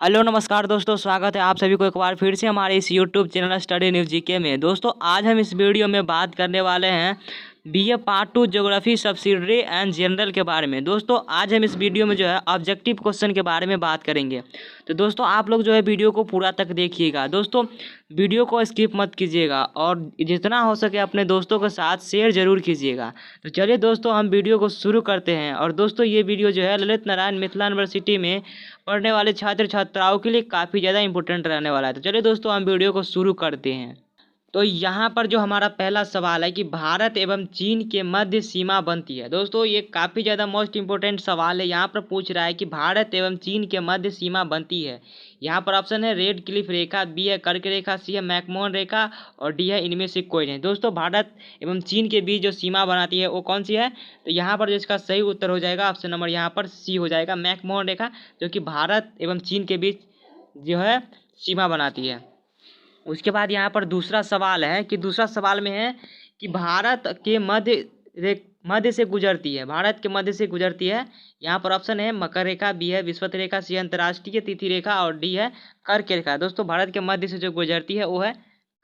Hello नमस्कार दोस्तों, स्वागत है आप सभी को एक बार फिर से हमारे इस YouTube channel study news GK में। दोस्तों आज हम इस वीडियो में बात करने वाले हैं BA part 2 geography subsidiary and general के बारे में। दोस्तों आज हम इस वीडियो में जो है ऑब्जेक्टिव क्वेश्चन के बारे में बात करेंगे। तो दोस्तों आप लोग जो है वीडियो को पूरा तक देखिएगा। दोस्तों वीडियो को स्किप मत कीजिएगा और जितना हो सके अपने दोस्तों के साथ शेयर जरूर कीजिएगा। तो चलिए दोस्तों हम वीडियो को शुरू करते हैं। और दोस्तों ये वीडियो जो है ललित नारायण मिथिला यूनिवर्सिटी में पढ़ने वाले छात्र छात्राओं के लिए काफ़ी ज़्यादा इंपॉर्टेंट रहने वाला है। तो चलिए दोस्तों हम वीडियो को शुरू करते हैं। तो यहाँ पर जो हमारा पहला सवाल है कि भारत एवं चीन के मध्य सीमा बनती है। दोस्तों ये काफ़ी ज़्यादा मोस्ट इंपॉर्टेंट सवाल है। यहाँ पर पूछ रहा है कि भारत एवं चीन के मध्य सीमा बनती है। यहाँ पर ऑप्शन है रेड क्लिफ रेखा, बी है कर्क रेखा, सी है मैकमोहन रेखा और डी है इनमें से कोई नहीं। दोस्तों भारत एवं चीन के बीच जो सीमा बनाती है वो कौन सी है? तो यहाँ पर जो इसका सही उत्तर हो जाएगा ऑप्शन नंबर यहाँ पर सी हो जाएगा, मैकमोहन रेखा, जो कि भारत एवं चीन के बीच जो है सीमा बनाती है। उसके बाद यहाँ पर दूसरा सवाल है कि दूसरा सवाल में है कि भारत के मध्य से गुजरती है। भारत के मध्य से गुजरती है। यहाँ पर ऑप्शन है मकर रेखा, बी है विषुवत रेखा, सी है अंतर्राष्ट्रीय तिथि रेखा और डी है कर्क रेखा। दोस्तों भारत के मध्य से जो गुजरती है वो है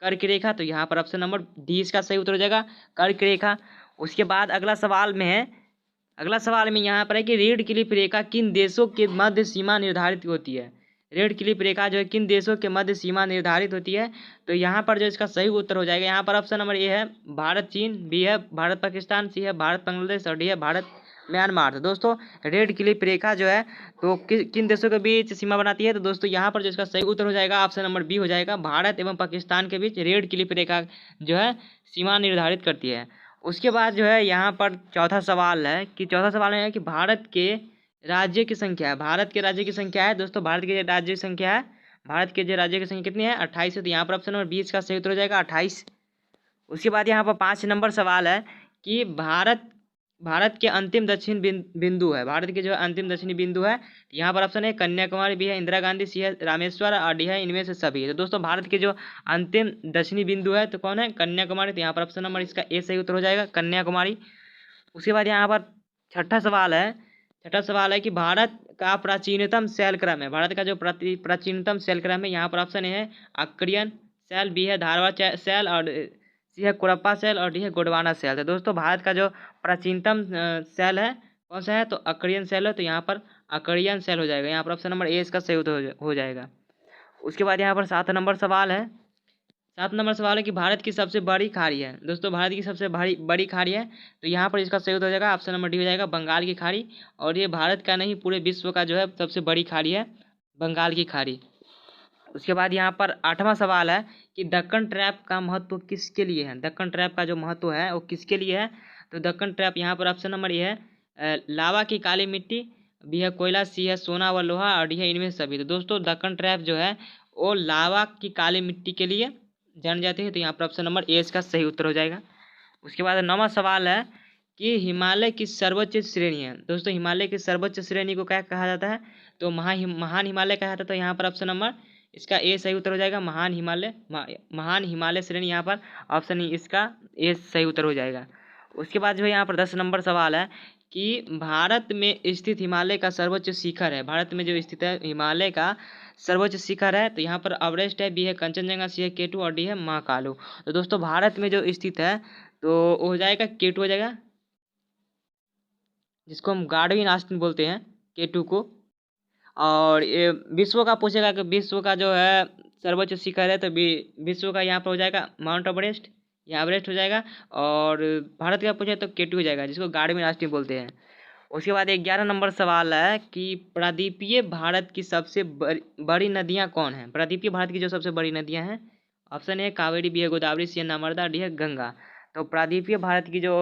कर्क रेखा। तो यहाँ पर ऑप्शन नंबर डी इसका सही उत्तर हो जाएगा, कर्क रेखा। उसके बाद अगला सवाल में यहाँ पर है कि रेड क्लिफ रेखा किन देशों के मध्य सीमा निर्धारित होती है। रेड क्लिफ रेखा जो है किन देशों के मध्य सीमा निर्धारित होती है। तो यहाँ पर जो इसका सही उत्तर हो जाएगा यहाँ पर ऑप्शन नंबर ए है भारत चीन, बी है भारत पाकिस्तान, सी है भारत बांग्लादेश और डी है भारत म्यांमार। तो दोस्तों रेड क्लिफ रेखा जो है तो किन देशों के बीच सीमा बनाती है। तो दोस्तों यहाँ पर जो इसका सही उत्तर हो जाएगा ऑप्शन नंबर बी हो जाएगा, भारत एवं पाकिस्तान के बीच रेड क्लिफ रेखा जो है सीमा निर्धारित करती है। उसके बाद जो है यहाँ पर चौथा सवाल है कि भारत के राज्य की संख्या है। भारत के राज्य की संख्या है। दोस्तों भारत के राज्य की संख्या है, भारत के जो राज्य की संख्या कितनी है? 28 है। तो यहाँ पर ऑप्शन नंबर 20 का सही उत्तर हो जाएगा 28। उसके बाद यहाँ पर 5 नंबर सवाल है कि भारत के अंतिम दक्षिण बिंदु है। भारत के जो अंतिम दक्षिणी बिंदु है यहाँ पर ऑप्शन है कन्याकुमारी, बी है इंदिरा गांधी, सी है रामेश्वर और डी है इनमें से सभी। तो दोस्तों भारत के जो अंतिम दक्षिणी बिंदु है तो कौन है? कन्याकुमारी। तो यहाँ पर ऑप्शन नंबर इसका ए सही उत्तर हो जाएगा, कन्याकुमारी। उसके बाद यहाँ पर छठा सवाल है कि भारत का प्राचीनतम शैल क्रम है। भारत का जो प्राचीनतम शैल क्रम है यहाँ पर ऑप्शन है अक्रियन शैल, बी है धारवाड़ शैल और सी है कुरप्पा शैल और डी है गोंडवाना शैल। तो दोस्तों भारत का जो प्राचीनतम शैल है कौन सा है? तो अक्रियन शैल है। तो यहाँ पर अक्रियन शैल हो जाएगा। यहाँ पर ऑप्शन नंबर ए इसका सही उत्तर हो जाएगा। उसके बाद यहाँ पर 7 नंबर सवाल है कि भारत की सबसे बड़ी खाड़ी है। दोस्तों भारत की सबसे बड़ी खाड़ी है। तो यहाँ पर इसका सही उत्तर हो जाएगा ऑप्शन नंबर डी हो जाएगा, बंगाल की खाड़ी। और ये भारत का नहीं पूरे विश्व का जो है सबसे बड़ी खाड़ी है बंगाल की खाड़ी। उसके बाद यहाँ पर 8वां सवाल है कि दक्कन ट्रैप का महत्व किसके लिए है। दक्कन ट्रैप का जो महत्व है वो किसके लिए है? तो दक्कन ट्रैप यहाँ पर ऑप्शन नंबर ये है लावा की काली मिट्टी, बी है कोयला, सी है सोना व लोहा और डी है इनमें सभी। तो दोस्तों दक्कन ट्रैप जो है वो लावा की काली मिट्टी के लिए जान जाते हैं। तो यहाँ पर ऑप्शन नंबर ए इसका सही उत्तर हो जाएगा। उसके बाद 9वां सवाल है कि हिमालय की सर्वोच्च श्रेणी है। दोस्तों हिमालय की सर्वोच्च श्रेणी को क्या कहा जाता है? तो महान हिमालय कहा जाता है। तो यहाँ पर ऑप्शन नंबर इसका ए सही उत्तर हो जाएगा, महान हिमालय श्रेणी। यहाँ पर ऑप्शन इसका ए सही उत्तर हो जाएगा। उसके बाद जो है यहाँ पर 10 नंबर सवाल है कि भारत में स्थित हिमालय का सर्वोच्च शिखर है। भारत में जो स्थित है हिमालय का सर्वोच्च शिखर है। तो यहाँ पर एवरेस्ट है, बी है कंचनजंगा, सी है केटू और डी है महाकालू। तो दोस्तों भारत में जो स्थित है तो वो हो जाएगा केटू हो जाएगा, जिसको हम गार्डविन आस्तीन बोलते हैं केटू को। और ये विश्व का पूछेगा कि विश्व का जो है सर्वोच्च शिखर है तो विश्व का यहाँ पर हो जाएगा माउंट एवरेस्ट या एवरेस्ट हो जाएगा। और भारत का पूछे तो केटू हो जाएगा, जिसको गार्डविन आस्तीन बोलते हैं। उसके बाद 11 नंबर सवाल है कि प्रायद्वीपीय भारत की सबसे बड़ी नदियाँ कौन हैं। प्रायद्वीपीय भारत की जो सबसे बड़ी नदियाँ हैं ऑप्शन है कावेरी, बी है गोदावरी, सी है नर्मदा, डी है गंगा। तो प्रायद्वीपीय भारत की जो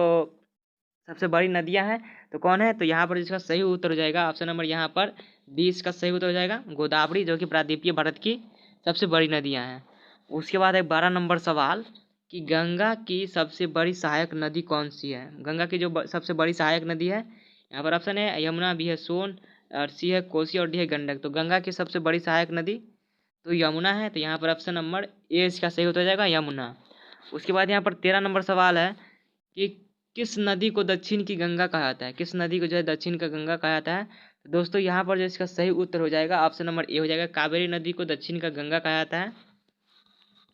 सबसे बड़ी नदियाँ हैं तो कौन है? तो यहाँ पर इसका सही उत्तर हो जाएगा ऑप्शन नंबर यहाँ पर 20 का सही उत्तर हो जाएगा, गोदावरी, जो कि प्रायद्वीपीय भारत की सबसे बड़ी नदियाँ हैं। उसके बाद है 12 नंबर सवाल कि गंगा की सबसे बड़ी सहायक नदी कौन सी है। गंगा की जो सबसे बड़ी सहायक नदी है यहाँ पर ऑप्शन है यमुना, बी है सोन और सी है कोसी और डी है गंडक। तो गंगा की सबसे बड़ी सहायक नदी तो यमुना है। तो यहाँ पर ऑप्शन नंबर ए इसका सही उत्तर हो जाएगा, यमुना। उसके बाद यहाँ पर 13 नंबर सवाल है कि किस नदी को दक्षिण की गंगा कहा जाता है। किस नदी को जो है दक्षिण का गंगा कहा जाता है? तो दोस्तों यहाँ पर जो इसका सही उत्तर हो जाएगा ऑप्शन नंबर ए हो जाएगा। कावेरी नदी को दक्षिण का गंगा कहा जाता है।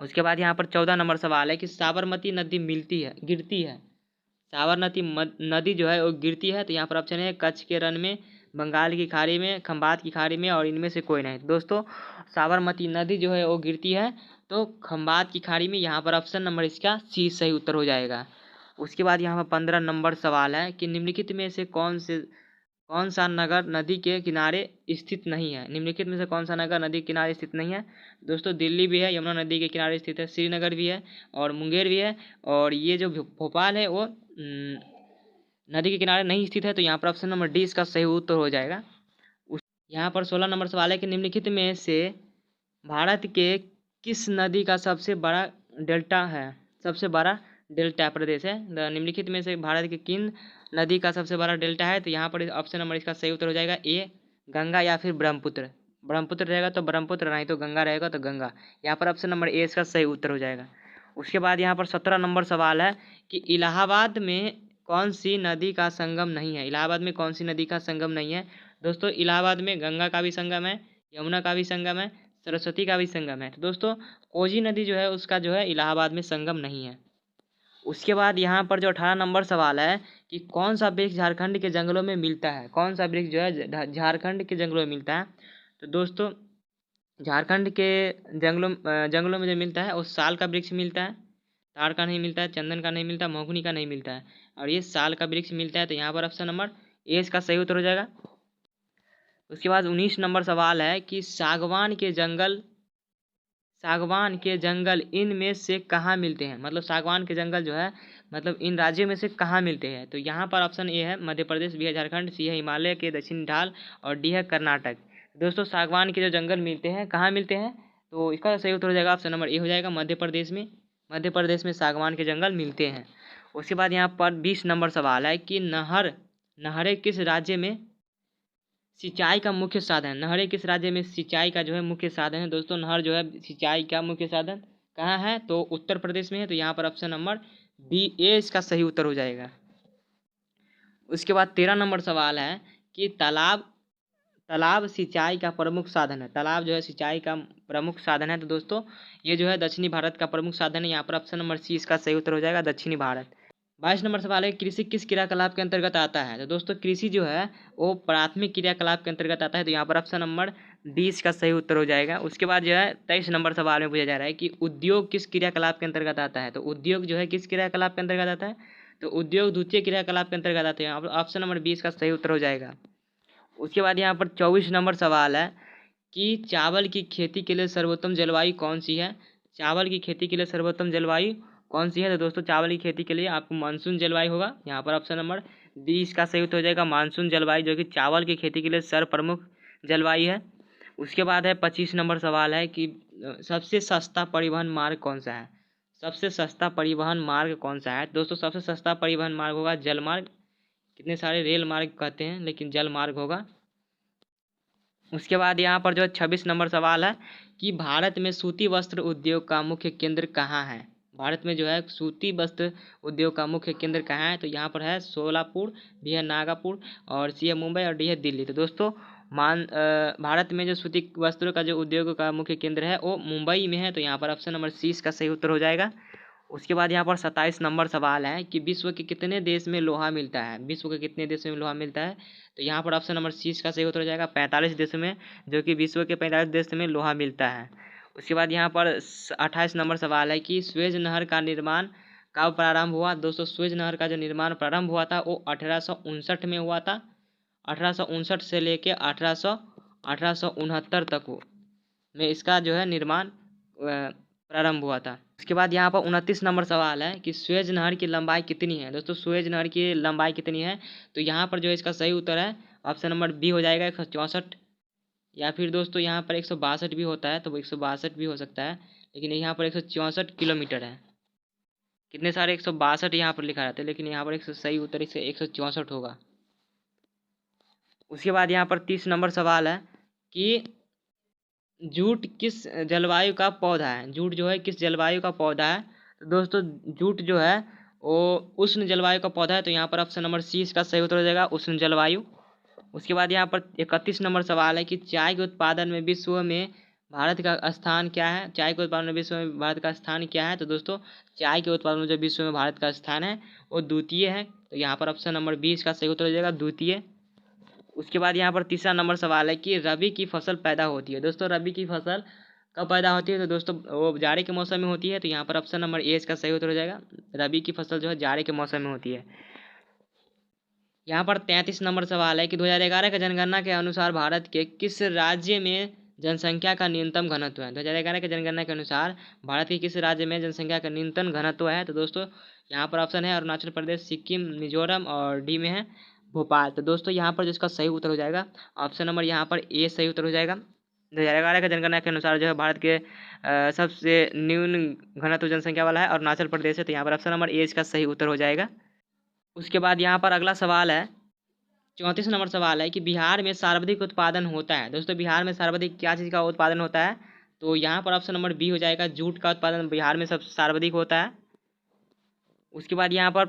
उसके बाद यहाँ पर 14 नंबर सवाल है कि साबरमती नदी मिलती है गिरती है। साबरमती नदी जो है वो गिरती है, तो यहाँ पर ऑप्शन है कच्छ के रण में, बंगाल की खाड़ी में, खंबात की खाड़ी में और इनमें से कोई नहीं। दोस्तों साबरमती नदी जो है वो गिरती है तो खंबात की खाड़ी में, यहाँ पर ऑप्शन नंबर इसका सी सही उत्तर हो जाएगा। उसके बाद यहाँ पर 15 नंबर सवाल है कि निम्नलिखित में से कौन सा नगर नदी के किनारे स्थित नहीं है। निम्नलिखित में से कौन सा नगर नदी के किनारे स्थित नहीं है। दोस्तों दिल्ली भी है, यमुना नदी के किनारे स्थित है, श्रीनगर भी है और मुंगेर भी है, और ये जो भोपाल है वो नदी के किनारे नहीं स्थित है। तो यहाँ पर ऑप्शन नंबर डी इसका सही उत्तर हो जाएगा। यहाँ पर 16 नंबर सवाल है कि निम्नलिखित में से भारत के किस नदी का सबसे बड़ा डेल्टा है। सबसे बड़ा डेल्टा प्रदेश है। निम्नलिखित में से भारत के किन नदी का सबसे बड़ा डेल्टा है। तो यहाँ पर ऑप्शन नंबर इसका सही उत्तर हो जाएगा ए गंगा या फिर ब्रह्मपुत्र। ब्रह्मपुत्र रहेगा तो ब्रह्मपुत्र, नहीं तो गंगा रहेगा तो गंगा। यहाँ पर ऑप्शन नंबर ए इसका सही उत्तर हो जाएगा। उसके बाद यहाँ पर 17 नंबर सवाल है कि इलाहाबाद में कौन सी नदी का संगम नहीं है। इलाहाबाद में कौन सी नदी का संगम नहीं है। दोस्तों इलाहाबाद में गंगा का भी संगम है, यमुना का भी संगम है, सरस्वती का भी संगम है। तो दोस्तों कोसी नदी जो है उसका जो है इलाहाबाद में संगम नहीं है। उसके बाद यहाँ पर जो 18 नंबर सवाल है कि कौन सा वृक्ष झारखंड के जंगलों में मिलता है। कौन सा वृक्ष जो है झारखंड के जंगलों में मिलता है। तो दोस्तों झारखंड के जंगलों में जो मिलता है वो साल का वृक्ष मिलता है, ताड़ का नहीं मिलता है, चंदन का नहीं मिलता, महोगनी का नहीं मिलता है, और ये साल का वृक्ष मिलता है। तो यहाँ पर ऑप्शन नंबर ए इसका सही उत्तर हो जाएगा। उसके बाद 19 नंबर सवाल है कि सागवान के जंगल इनमें से कहाँ मिलते हैं। मतलब सागवान के जंगल जो है मतलब इन राज्यों में से कहाँ मिलते हैं। तो यहाँ पर ऑप्शन ए है मध्य प्रदेश, बी है झारखंड, सी है हिमालय के दक्षिणी ढाल और डी है कर्नाटक। दोस्तों सागवान के जो जंगल मिलते हैं कहाँ मिलते हैं, तो इसका सही उत्तर हो जाएगा ऑप्शन नंबर ए हो जाएगा मध्य प्रदेश में। मध्य प्रदेश में सागवान के जंगल मिलते हैं। उसके बाद यहाँ पर 20 नंबर सवाल है कि नहरें किस राज्य में सिंचाई का मुख्य साधन। नहरें किस राज्य में सिंचाई का जो है मुख्य साधन है। दोस्तों नहर जो है सिंचाई का मुख्य साधन कहाँ है, तो उत्तर प्रदेश में है। तो यहाँ पर ऑप्शन नंबर बी ए इसका सही उत्तर हो जाएगा। उसके बाद 13 नंबर सवाल है कि तालाब सिंचाई का प्रमुख साधन है। तालाब जो है सिंचाई का प्रमुख साधन है। तो दोस्तों ये जो है दक्षिणी भारत का प्रमुख साधन है। यहाँ पर ऑप्शन नंबर सी इसका सही उत्तर हो जाएगा, दक्षिणी भारत। 22 नंबर सवाल है कृषि किस क्रियाकलाप के अंतर्गत आता है। तो दोस्तों कृषि जो है वो प्राथमिक क्रियाकलाप के अंतर्गत आता है। तो यहाँ पर ऑप्शन नंबर डी इसका सही उत्तर हो जाएगा। उसके बाद जो है 23 नंबर सवाल में पूछा जा रहा है कि उद्योग किस क्रियाकलाप के अंतर्गत आता है। तो उद्योग जो है किस क्रियाकलाप के अंतर्गत आता है, तो उद्योग द्वितीय क्रियाकलाप के अंतर्गत आते हैं। ऑप्शन नंबर बी इसका सही उत्तर हो जाएगा। उसके बाद यहाँ पर 24 नंबर सवाल है कि चावल की खेती के लिए सर्वोत्तम जलवायु कौन सी है। चावल की खेती के लिए सर्वोत्तम जलवायु कौन सी है। तो दोस्तों चावल की खेती के लिए आपको मानसून जलवायु होगा। यहाँ पर ऑप्शन नंबर डी इसका सही उत्तर हो जाएगा, मानसून जलवायु, जो कि चावल की खेती के लिए सर्वप्रमुख जलवायु है। उसके बाद है 25 नंबर सवाल है कि सबसे सस्ता परिवहन मार्ग कौन सा है। सबसे सस्ता परिवहन मार्ग कौन सा है। दोस्तों सबसे सस्ता परिवहन मार्ग होगा जलमार्ग। कितने सारे रेल मार्ग कहते हैं लेकिन जल मार्ग होगा। उसके बाद यहाँ पर जो 26 नंबर सवाल है कि भारत में सूती वस्त्र उद्योग का मुख्य केंद्र कहाँ है। भारत में जो है सूती वस्त्र उद्योग का मुख्य केंद्र कहाँ है। तो यहाँ पर है सोलापुर, बी है नागपुर और सी है मुंबई और डी है दिल्ली। तो दोस्तों भारत में जो सूती वस्त्रों का जो उद्योग का मुख्य केंद्र है वो मुंबई में है। तो यहाँ पर ऑप्शन नंबर सी इसका सही उत्तर हो जाएगा। उसके बाद यहाँ पर 27 नंबर सवाल है कि विश्व के कितने देश में लोहा मिलता है। विश्व के कितने देश में लोहा मिलता है। तो यहाँ पर ऑप्शन नंबर सी इसका सही उत्तर हो जाएगा 45 देशों में, जो कि विश्व के 45 देश में लोहा मिलता है। उसके बाद यहाँ पर 28 नंबर सवाल है कि सुएज नहर का निर्माण कब प्रारंभ हुआ। दोस्तों सुएज नहर का जो निर्माण प्रारंभ हुआ था वो 1859 में हुआ था। 1859 से लेके 1869 तक में इसका जो है निर्माण प्रारंभ हुआ था। उसके बाद यहाँ पर 29 नंबर सवाल है कि सुएज नहर की लंबाई कितनी है। दोस्तों सुएज नहर की लंबाई कितनी है। तो यहाँ पर जो है इसका सही उत्तर है ऑप्शन नंबर बी हो जाएगा 164, या फिर दोस्तों यहाँ पर 162 भी होता है तो वो 162 भी हो सकता है, लेकिन यहाँ पर 164 किलोमीटर है। कितने सारे 162 यहाँ पर लिखा रहता है, लेकिन यहाँ पर सही उत्तर इसका 164 होगा। उसके बाद यहाँ पर 30 नंबर सवाल है कि जूट किस जलवायु का पौधा है। जूट जो है किस जलवायु का पौधा है। तो दोस्तों जूट जो है वो उष्ण जलवायु का पौधा है। तो यहाँ पर ऑप्शन नंबर सी इसका सही उत्तर हो जाएगा, उष्ण जलवायु। उसके बाद यहाँ पर 31 नंबर सवाल है कि चाय के उत्पादन में विश्व में भारत का स्थान क्या है। चाय के उत्पादन में विश्व में भारत का स्थान क्या है। तो दोस्तों चाय के उत्पादन में जो विश्व में भारत का स्थान है वो द्वितीय है। तो यहाँ पर ऑप्शन नंबर 20 का सही उत्तर हो जाएगा, द्वितीय। उसके बाद यहाँ पर तीसरा नंबर सवाल है कि रबी की फसल पैदा होती है। दोस्तों रबी की फसल कब पैदा होती है। तो दोस्तों वो जाड़े के मौसम में होती है। तो यहाँ पर ऑप्शन नंबर ए इसका सही उत्तर हो जाएगा, रबी की फसल जो है जाड़े के मौसम में होती है। यहाँ पर 33 नंबर सवाल है कि 2011 का जनगणना के अनुसार भारत के किस राज्य में जनसंख्या का न्यूनतम घनत्व है। 2011 के जनगणना के अनुसार भारत के किस राज्य में जनसंख्या का न्यूनतम घनत्व है। तो दोस्तों यहाँ पर ऑप्शन है अरुणाचल प्रदेश, सिक्किम, मिजोरम और डी में है भोपाल। तो दोस्तों यहाँ पर जिसका सही उत्तर हो जाएगा ऑप्शन नंबर यहाँ पर ए सही उत्तर हो जाएगा। 2011 के जनगणना के अनुसार जो है भारत के सबसे न्यून घनत्व जनसंख्या वाला है अरुणाचल प्रदेश है। तो यहाँ पर ऑप्शन नंबर ए इसका सही उत्तर हो जाएगा। उसके बाद यहाँ पर अगला सवाल है 34 नंबर सवाल है कि बिहार में सर्वाधिक उत्पादन होता है। दोस्तों बिहार में सर्वाधिक क्या चीज़ का उत्पादन होता है। तो यहाँ पर ऑप्शन नंबर बी हो जाएगा, जूट का उत्पादन बिहार में सबसे सर्वाधिक होता है। उसके बाद यहाँ पर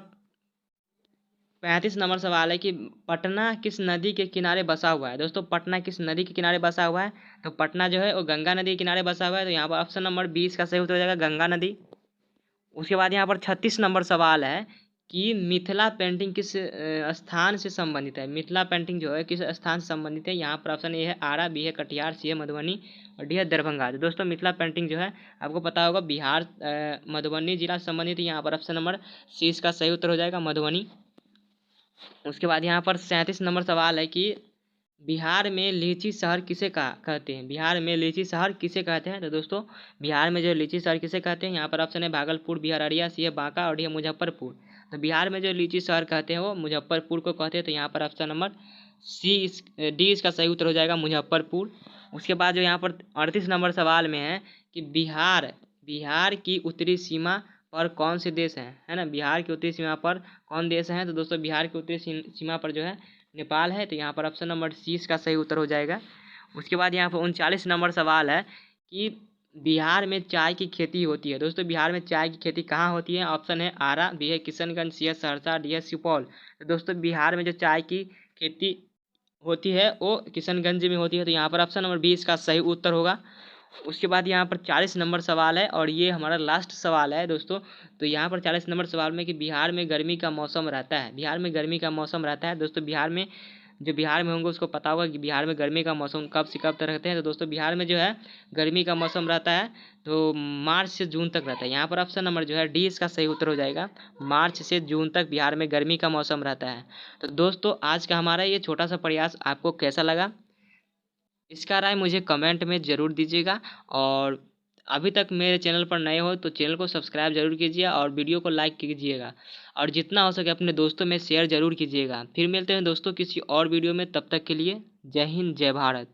35 नंबर सवाल है कि पटना किस नदी के किनारे बसा हुआ है। दोस्तों पटना किस नदी के किनारे बसा हुआ है। तो पटना जो है वो गंगा नदी के किनारे बसा हुआ है। तो यहाँ पर ऑप्शन नंबर 20 का सही उत्तर हो जाएगा, गंगा नदी। उसके बाद यहाँ पर 36 नंबर सवाल है कि मिथिला पेंटिंग किस स्थान से संबंधित है। मिथिला पेंटिंग जो है किस स्थान से संबंधित है। यहाँ पर ऑप्शन ए है आरा, बी है कटिहार, सी है मधुबनी और डी है दरभंगा। तो दोस्तों मिथिला पेंटिंग जो है आपको पता होगा बिहार मधुबनी जिला से संबंधित है। यहाँ पर ऑप्शन नंबर सी इसका सही उत्तर हो जाएगा, मधुबनी। उसके बाद यहाँ पर 37 नंबर सवाल है कि बिहार में लीची शहर किसे कहते हैं। बिहार में लीची शहर किसे कहते हैं। तो दोस्तों बिहार में जो लीची शहर किसे कहते हैं, यहाँ पर ऑप्शन है भागलपुर, बी है अररिया, सी है बांका और डी है मुजफ्फरपुर। तो बिहार में जो लीची शहर कहते हैं वो मुजफ्फरपुर को कहते हैं। तो यहाँ पर ऑप्शन नंबर डी इसका सही उत्तर हो जाएगा, मुजफ्फरपुर। उसके बाद जो यहाँ पर 38 नंबर सवाल में है कि बिहार की उत्तरी सीमा पर कौन से देश हैं, है ना। बिहार की उत्तरी सीमा पर कौन देश हैं। तो दोस्तों बिहार की उत्तरी सीमा पर जो है नेपाल है। तो यहाँ पर ऑप्शन नंबर सी इसका सही उत्तर हो जाएगा। उसके बाद यहाँ पर 39 नंबर सवाल है कि बिहार में चाय की खेती होती है। दोस्तों बिहार में चाय की खेती कहाँ होती है। ऑप्शन है आरा, बी है किशनगंज, सी है सहरसा, डी है सुपौल। तो दोस्तों बिहार में जो चाय की खेती होती है वो किशनगंज में होती है। तो यहाँ पर ऑप्शन नंबर बी इसका सही उत्तर होगा। उसके बाद यहाँ पर 40 नंबर सवाल है और ये हमारा लास्ट सवाल है दोस्तों। तो यहाँ पर 40 नंबर सवाल में कि बिहार में गर्मी का मौसम रहता है। बिहार में गर्मी का मौसम रहता है। दोस्तों बिहार में जो बिहार में होंगे उसको पता होगा कि बिहार में गर्मी का मौसम कब से कब तक रहते हैं। तो दोस्तों बिहार में जो है गर्मी का मौसम रहता है तो मार्च से जून तक रहता है। यहाँ पर ऑप्शन नंबर जो है डी इसका सही उत्तर हो जाएगा, मार्च से जून तक बिहार में गर्मी का मौसम रहता है। तो दोस्तों आज का हमारा ये छोटा सा प्रयास आपको कैसा लगा, इसका राय मुझे कमेंट में ज़रूर दीजिएगा। और अभी तक मेरे चैनल पर नए हो तो चैनल को सब्सक्राइब जरूर कीजिए और वीडियो को लाइक कीजिएगा और जितना हो सके अपने दोस्तों में शेयर जरूर कीजिएगा। फिर मिलते हैं दोस्तों किसी और वीडियो में, तब तक के लिए जय हिंद, जय भारत।